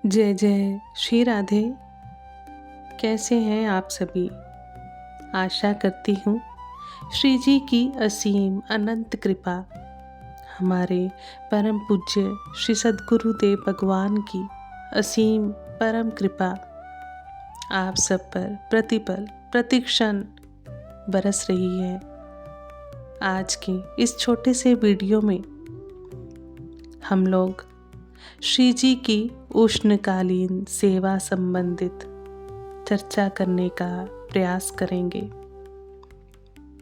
जय जय श्री राधे। कैसे हैं आप सभी? आशा करती हूँ श्री जी की असीम अनंत कृपा, हमारे परम पूज्य श्री सद्गुरुदेव भगवान की असीम परम कृपा आप सब पर प्रतिपल प्रतिक्षण बरस रही है। आज के इस छोटे से वीडियो में हम लोग श्री जी की उष्णकालीन सेवा संबंधित चर्चा करने का प्रयास करेंगे।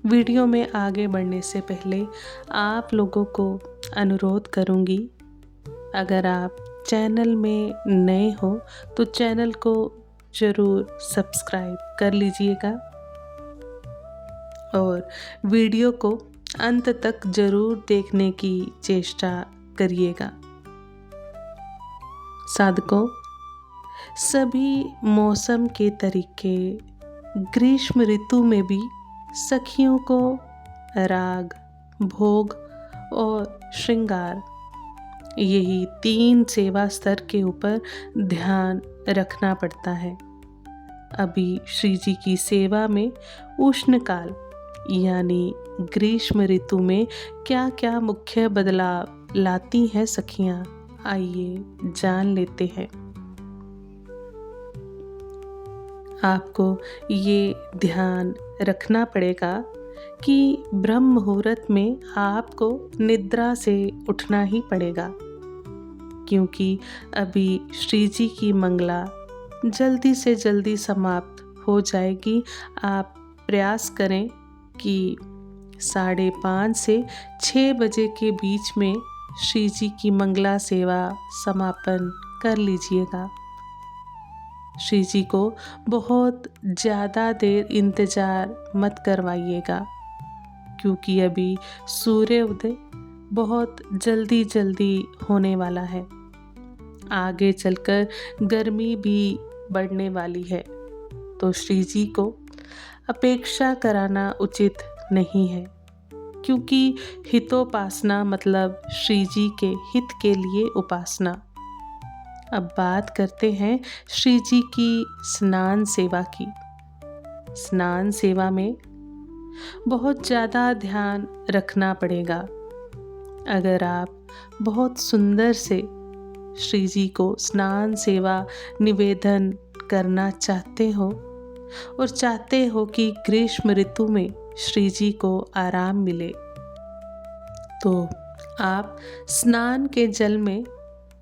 वीडियो में आगे बढ़ने से पहले आप लोगों को अनुरोध करूंगी, अगर आप चैनल में नए हो तो चैनल को ज़रूर सब्सक्राइब कर लीजिएगा और वीडियो को अंत तक ज़रूर देखने की चेष्टा करिएगा। साधकों, सभी मौसम के तरीके ग्रीष्म ऋतु में भी सखियों को राग, भोग और श्रृंगार, यही 3 सेवा स्तर के ऊपर ध्यान रखना पड़ता है। अभी श्री जी की सेवा में उष्णकाल यानी ग्रीष्म ऋतु में क्या क्या मुख्य बदलाव लाती हैं सखियां, आइए जान लेते हैं। आपको ये ध्यान रखना पड़ेगा कि ब्रह्म मुहूर्त में आपको निद्रा से उठना ही पड़ेगा, क्योंकि अभी श्री जी की मंगला जल्दी से जल्दी समाप्त हो जाएगी। आप प्रयास करें कि 5:30 से 6 बजे के बीच में श्री जी की मंगला सेवा समापन कर लीजिएगा। श्री जी को बहुत ज़्यादा देर इंतज़ार मत करवाइएगा, क्योंकि अभी सूर्य उदय बहुत जल्दी जल्दी होने वाला है। आगे चलकर गर्मी भी बढ़ने वाली है, तो श्री जी को अपेक्षा कराना उचित नहीं है, क्योंकि हितोपासना मतलब श्री जी के हित के लिए उपासना। अब बात करते हैं श्री जी की स्नान सेवा की। स्नान सेवा में बहुत ज़्यादा ध्यान रखना पड़ेगा। अगर आप बहुत सुंदर से श्री जी को स्नान सेवा निवेदन करना चाहते हो और चाहते हो कि ग्रीष्म ऋतु में श्री जी को आराम मिले, तो आप स्नान के जल में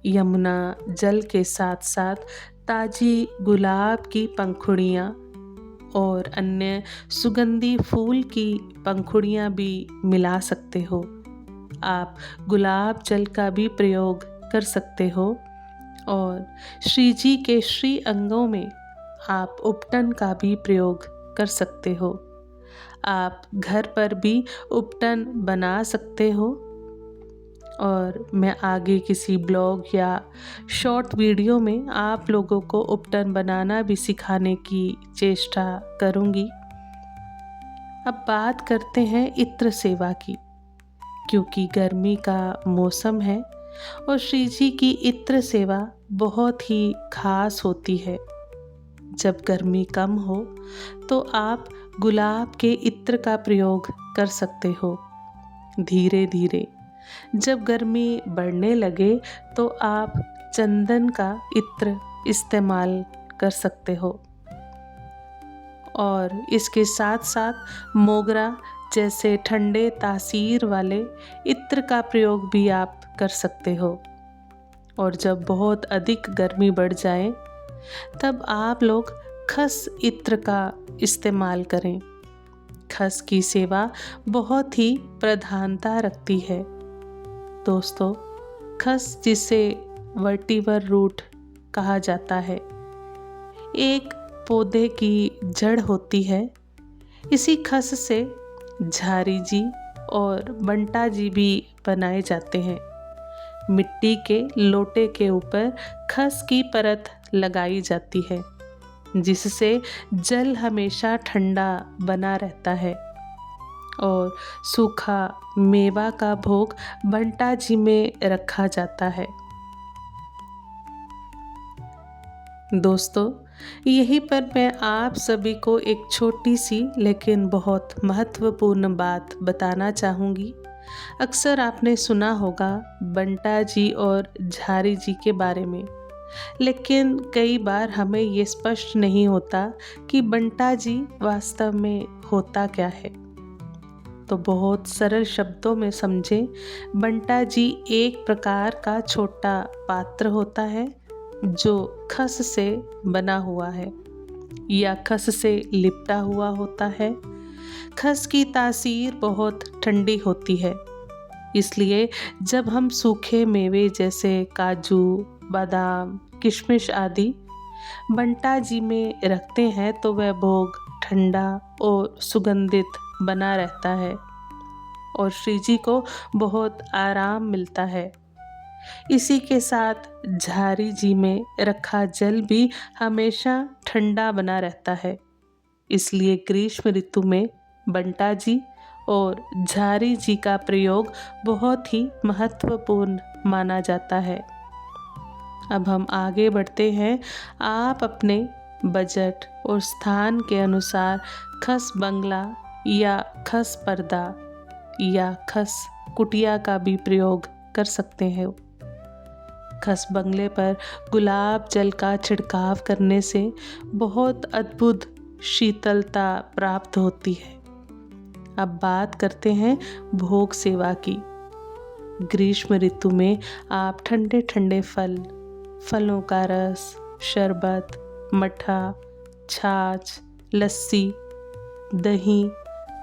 यमुना जल के साथ साथ ताजी गुलाब की पंखुड़ियाँ और अन्य सुगंधी फूल की पंखुड़ियाँ भी मिला सकते हो। आप गुलाब जल का भी प्रयोग कर सकते हो और श्री जी के श्री अंगों में आप उपटन का भी प्रयोग कर सकते हो। आप घर पर भी उपटन बना सकते हो और मैं आगे किसी ब्लॉग या शॉर्ट वीडियो में आप लोगों को उपटन बनाना भी सिखाने की चेष्टा करूंगी। अब बात करते हैं इत्र सेवा की, क्योंकि गर्मी का मौसम है और श्री जी की इत्र सेवा बहुत ही खास होती है। जब गर्मी कम हो तो आप गुलाब के इत्र का प्रयोग कर सकते हो। धीरे धीरे जब गर्मी बढ़ने लगे तो आप चंदन का इत्र इस्तेमाल कर सकते हो और इसके साथ साथ मोगरा जैसे ठंडे तासीर वाले इत्र का प्रयोग भी आप कर सकते हो। और जब बहुत अधिक गर्मी बढ़ जाए तब आप लोग खस इत्र का इस्तेमाल करें। खस की सेवा बहुत ही प्रधानता रखती है। दोस्तों, खस जिसे वर्टिवर रूट कहा जाता है, एक पौधे की जड़ होती है। इसी खस से झारी जी और बंटा जी भी बनाए जाते हैं। मिट्टी के लोटे के ऊपर खस की परत लगाई जाती है, जिससे जल हमेशा ठंडा बना रहता है और सूखा मेवा का भोग बंटा जी में रखा जाता है। दोस्तों, यहीं पर मैं आप सभी को एक छोटी सी लेकिन बहुत महत्वपूर्ण बात बताना चाहूँगी। अक्सर आपने सुना होगा बंटा जी और झारी जी के बारे में, लेकिन कई बार हमें ये स्पष्ट नहीं होता कि बंटा जी वास्तव में होता क्या है। तो बहुत सरल शब्दों में समझें, बंटा जी एक प्रकार का छोटा पात्र होता है जो खस से बना हुआ है या खस से लिपटा हुआ होता है। खस की तासीर बहुत ठंडी होती है, इसलिए जब हम सूखे मेवे जैसे काजू, बादाम, किशमिश आदि बंटा जी में रखते हैं तो वह भोग ठंडा और सुगंधित बना रहता है और श्री जी को बहुत आराम मिलता है। इसी के साथ झारी जी में रखा जल भी हमेशा ठंडा बना रहता है। इसलिए ग्रीष्म ऋतु में बंटा जी और झारी जी का प्रयोग बहुत ही महत्वपूर्ण माना जाता है। अब हम आगे बढ़ते हैं। आप अपने बजट और स्थान के अनुसार खस बंगला या खस पर्दा या खस कुटिया का भी प्रयोग कर सकते हैं। खस बंगले पर गुलाब जल का छिड़काव करने से बहुत अद्भुत शीतलता प्राप्त होती है। अब बात करते हैं भोग सेवा की। ग्रीष्म ऋतु में आप ठंडे ठंडे फलों का रस, शरबत, मठा, छाछ, लस्सी, दही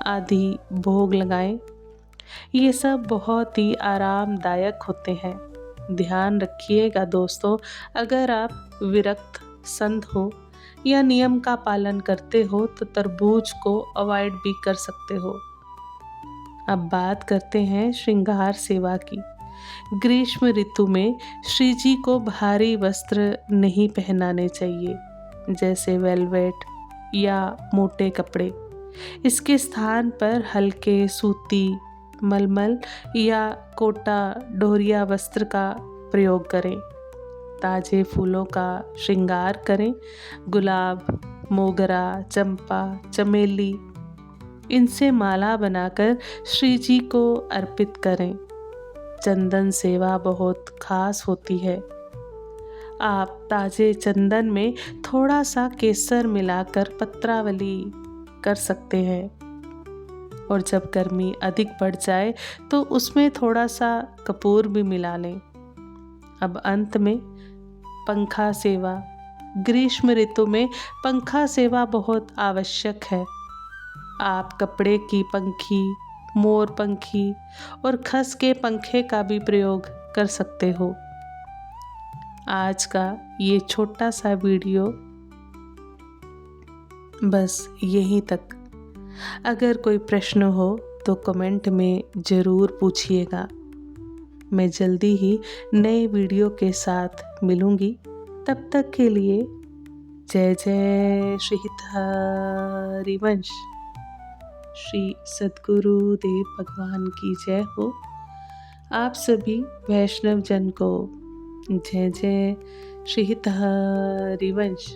आदि भोग लगाएं। ये सब बहुत ही आरामदायक होते हैं। ध्यान रखिएगा दोस्तों, अगर आप विरक्त, संत हो या नियम का पालन करते हो तो तरबूज को अवॉइड भी कर सकते हो। अब बात करते हैं श्रृंगार सेवा की। ग्रीष्म ऋतु में श्री जी को भारी वस्त्र नहीं पहनाने चाहिए, जैसे वेलवेट या मोटे कपड़े। इसके स्थान पर हल्के सूती, मलमल या कोटा डोरिया वस्त्र का प्रयोग करें। ताजे फूलों का श्रृंगार करें। गुलाब, मोगरा, चंपा, चमेली, इनसे माला बनाकर श्री जी को अर्पित करें। चंदन सेवा बहुत खास होती है। आप ताजे चंदन में थोड़ा सा केसर मिलाकर पत्रावली कर सकते हैं और जब गर्मी अधिक बढ़ जाए तो उसमें थोड़ा सा कपूर भी मिला लें। अब अंत में पंखा सेवा। ग्रीष्म ऋतु में पंखा सेवा बहुत आवश्यक है। आप कपड़े की पंखी, मोर पंखी और खस के पंखे का भी प्रयोग कर सकते हो। आज का ये छोटा सा वीडियो बस यहीं तक। अगर कोई प्रश्न हो तो कमेंट में ज़रूर पूछिएगा। मैं जल्दी ही नए वीडियो के साथ मिलूँगी। तब तक के लिए जय जय श्री हरिवंश। श्री सद्गुरु देव भगवान की जय हो। आप सभी वैष्णव जन को जय जय श्री हरिवंश।